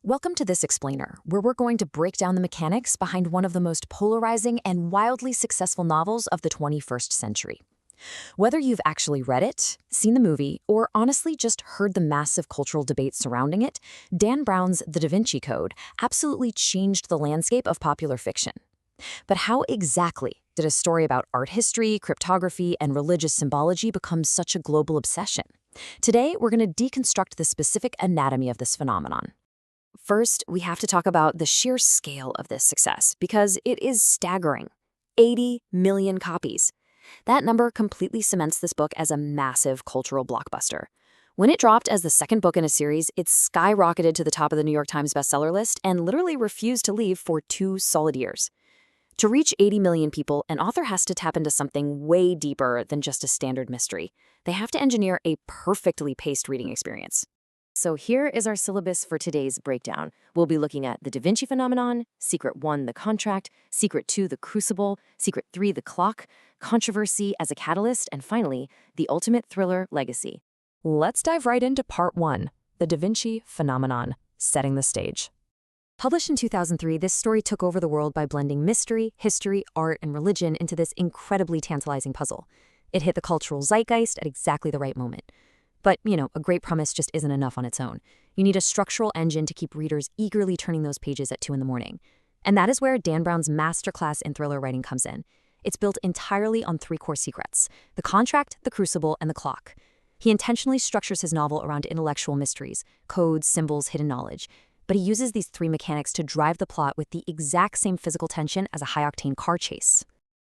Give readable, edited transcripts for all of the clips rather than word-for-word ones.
Welcome to this explainer, where we're going to break down the mechanics behind one of the most polarizing and wildly successful novels of the 21st century. Whether you've actually read it, seen the movie, or honestly just heard the massive cultural debate surrounding it, Dan Brown's The Da Vinci Code absolutely changed the landscape of popular fiction. But how exactly did a story about art history, cryptography, and religious symbology become such a global obsession? Today, we're going to deconstruct the specific anatomy of this phenomenon. First, we have to talk about the sheer scale of this success, because it is staggering. 80 million copies. That number completely cements this book as a massive cultural blockbuster. When it dropped as the second book in a series, it skyrocketed to the top of the New York Times bestseller list and literally refused to leave for 2 solid years. To reach 80 million people, an author has to tap into something way deeper than just a standard mystery. They have to engineer a perfectly paced reading experience. So here is our syllabus for today's breakdown. We'll be looking at the Da Vinci phenomenon, Secret 1, the contract, Secret 2, the crucible, Secret 3, the clock, controversy as a catalyst, and finally, the ultimate thriller legacy. Let's dive right into part 1, the Da Vinci phenomenon, setting the stage. Published in 2003, this story took over the world by blending mystery, history, art, and religion into this incredibly tantalizing puzzle. It hit the cultural zeitgeist at exactly the right moment. But, a great premise just isn't enough on its own. You need a structural engine to keep readers eagerly turning those pages at 2 in the morning. And that is where Dan Brown's masterclass in thriller writing comes in. It's built entirely on 3 core secrets: the contract, the crucible, and the clock. He intentionally structures his novel around intellectual mysteries, codes, symbols, hidden knowledge. But he uses these 3 mechanics to drive the plot with the exact same physical tension as a high-octane car chase.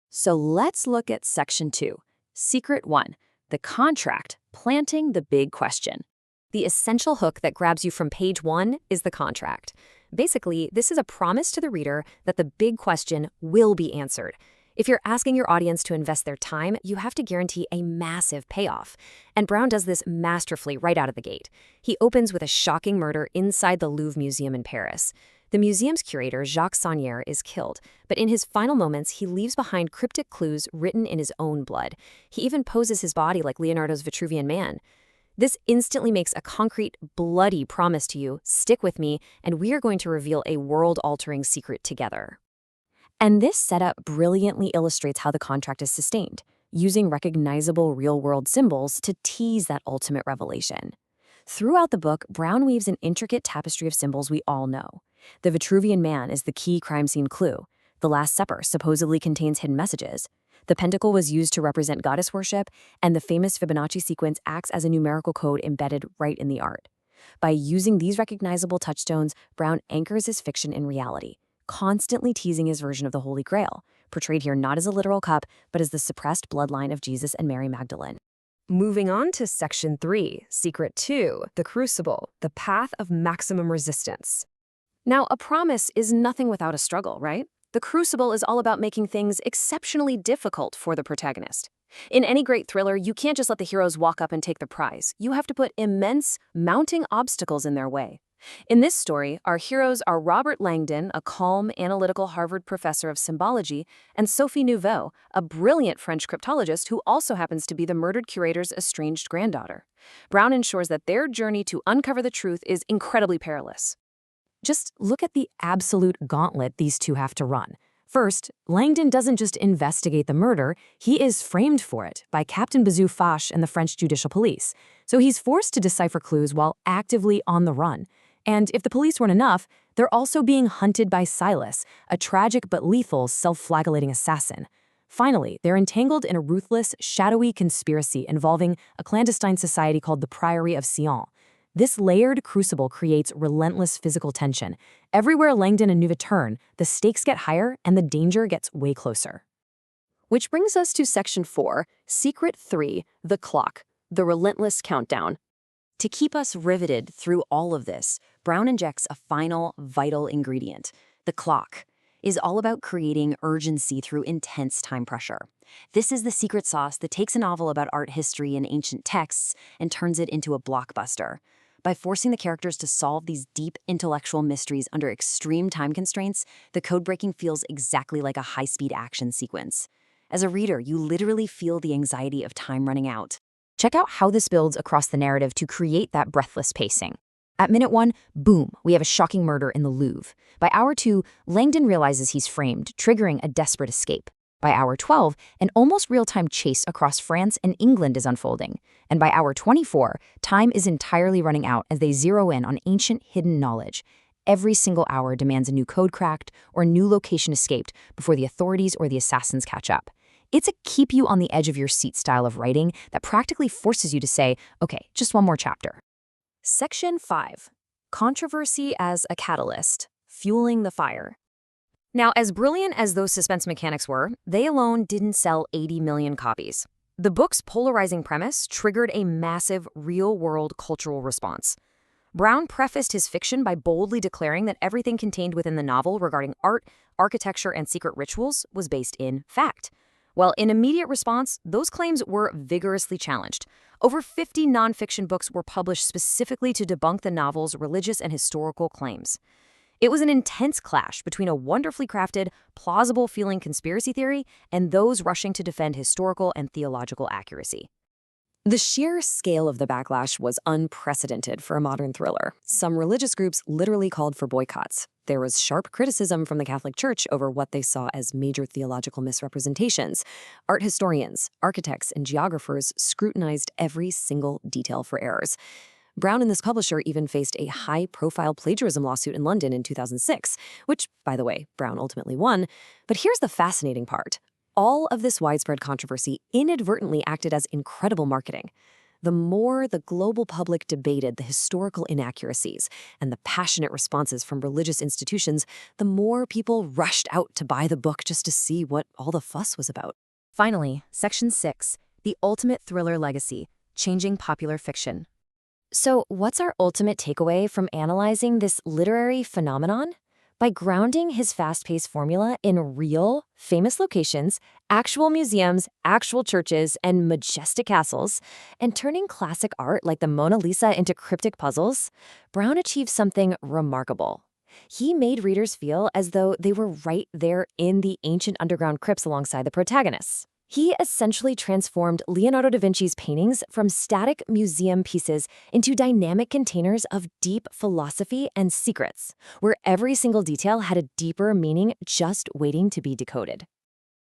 So let's look at Section 2, Secret 1, the contract, planting the big question. The essential hook that grabs you from page 1 is the contract. Basically, this is a promise to the reader that the big question will be answered. If you're asking your audience to invest their time, you have to guarantee a massive payoff. And Brown does this masterfully right out of the gate. He opens with a shocking murder inside the Louvre Museum in Paris. The museum's curator, Jacques Saunière, is killed, but in his final moments, he leaves behind cryptic clues written in his own blood. He even poses his body like Leonardo's Vitruvian Man. This instantly makes a concrete, bloody promise to you: stick with me, and we are going to reveal a world-altering secret together. And this setup brilliantly illustrates how the contract is sustained, using recognizable real-world symbols to tease that ultimate revelation. Throughout the book, Brown weaves an intricate tapestry of symbols we all know. The Vitruvian Man is the key crime scene clue. The Last Supper supposedly contains hidden messages. The pentacle was used to represent goddess worship, and the famous Fibonacci sequence acts as a numerical code embedded right in the art. By using these recognizable touchstones, Brown anchors his fiction in reality, constantly teasing his version of the Holy Grail, portrayed here not as a literal cup, but as the suppressed bloodline of Jesus and Mary Magdalene. Moving on to Section 3, Secret 2, the crucible, the path of maximum resistance. Now, a promise is nothing without a struggle, right? The crucible is all about making things exceptionally difficult for the protagonist. In any great thriller, you can't just let the heroes walk up and take the prize. You have to put immense, mounting obstacles in their way. In this story, our heroes are Robert Langdon, a calm, analytical Harvard professor of symbology, and Sophie Nouveau, a brilliant French cryptologist who also happens to be the murdered curator's estranged granddaughter. Brown ensures that their journey to uncover the truth is incredibly perilous. Just look at the absolute gauntlet these two have to run. First, Langdon doesn't just investigate the murder, he is framed for it by Captain Bazou Fache and the French judicial police. So he's forced to decipher clues while actively on the run. And if the police weren't enough, they're also being hunted by Silas, a tragic but lethal self-flagellating assassin. Finally, they're entangled in a ruthless, shadowy conspiracy involving a clandestine society called the Priory of Sion. This layered crucible creates relentless physical tension. Everywhere Langdon and Nouveau turn, the stakes get higher and the danger gets way closer. Which brings us to Section 4, Secret 3, the clock, the relentless countdown. To keep us riveted through all of this, Brown injects a final, vital ingredient. The clock is all about creating urgency through intense time pressure. This is the secret sauce that takes a novel about art history and ancient texts and turns it into a blockbuster. By forcing the characters to solve these deep intellectual mysteries under extreme time constraints, the code-breaking feels exactly like a high-speed action sequence. As a reader, you literally feel the anxiety of time running out. Check out how this builds across the narrative to create that breathless pacing. At minute 1, boom, we have a shocking murder in the Louvre. By hour 2, Langdon realizes he's framed, triggering a desperate escape. By hour 12, an almost real-time chase across France and England is unfolding. And by hour 24, time is entirely running out as they zero in on ancient hidden knowledge. Every single hour demands a new code cracked or a new location escaped before the authorities or the assassins catch up. It's a keep you on the edge of your seat style of writing that practically forces you to say, okay, just one more chapter. Section 5. Controversy as a catalyst, fueling the fire. Now, as brilliant as those suspense mechanics were, they alone didn't sell 80 million copies. The book's polarizing premise triggered a massive, real-world cultural response. Brown prefaced his fiction by boldly declaring that everything contained within the novel regarding art, architecture, and secret rituals was based in fact. Well, in immediate response, those claims were vigorously challenged. Over 50 nonfiction books were published specifically to debunk the novel's religious and historical claims. It was an intense clash between a wonderfully crafted, plausible-feeling conspiracy theory and those rushing to defend historical and theological accuracy. The sheer scale of the backlash was unprecedented for a modern thriller. Some religious groups literally called for boycotts. There was sharp criticism from the Catholic Church over what they saw as major theological misrepresentations. Art historians, architects, and geographers scrutinized every single detail for errors. Brown and this publisher even faced a high-profile plagiarism lawsuit in London in 2006, which, by the way, Brown ultimately won. But here's the fascinating part. All of this widespread controversy inadvertently acted as incredible marketing. The more the global public debated the historical inaccuracies and the passionate responses from religious institutions, the more people rushed out to buy the book just to see what all the fuss was about. Finally, Section 6, the ultimate thriller legacy, changing popular fiction. So what's our ultimate takeaway from analyzing this literary phenomenon? By grounding his fast-paced formula in real, famous locations, actual museums, actual churches, and majestic castles, and turning classic art like the Mona Lisa into cryptic puzzles, Brown achieved something remarkable. He made readers feel as though they were right there in the ancient underground crypts alongside the protagonists. He essentially transformed Leonardo da Vinci's paintings from static museum pieces into dynamic containers of deep philosophy and secrets, where every single detail had a deeper meaning just waiting to be decoded.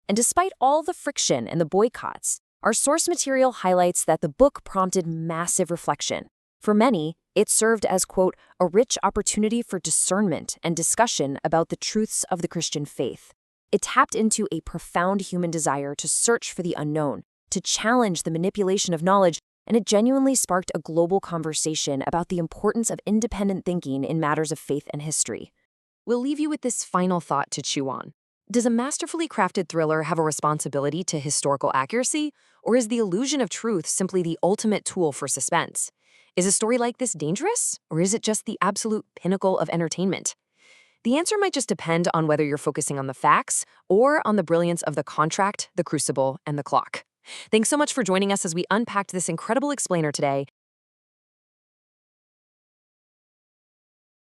And despite all the friction and the boycotts, our source material highlights that the book prompted massive reflection. For many, it served as, quote, a rich opportunity for discernment and discussion about the truths of the Christian faith. It tapped into a profound human desire to search for the unknown, to challenge the manipulation of knowledge, and it genuinely sparked a global conversation about the importance of independent thinking in matters of faith and history. We'll leave you with this final thought to chew on. Does a masterfully crafted thriller have a responsibility to historical accuracy, or is the illusion of truth simply the ultimate tool for suspense? Is a story like this dangerous, or is it just the absolute pinnacle of entertainment? The answer might just depend on whether you're focusing on the facts or on the brilliance of the contract, the crucible, and the clock. Thanks so much for joining us as we unpacked this incredible explainer today.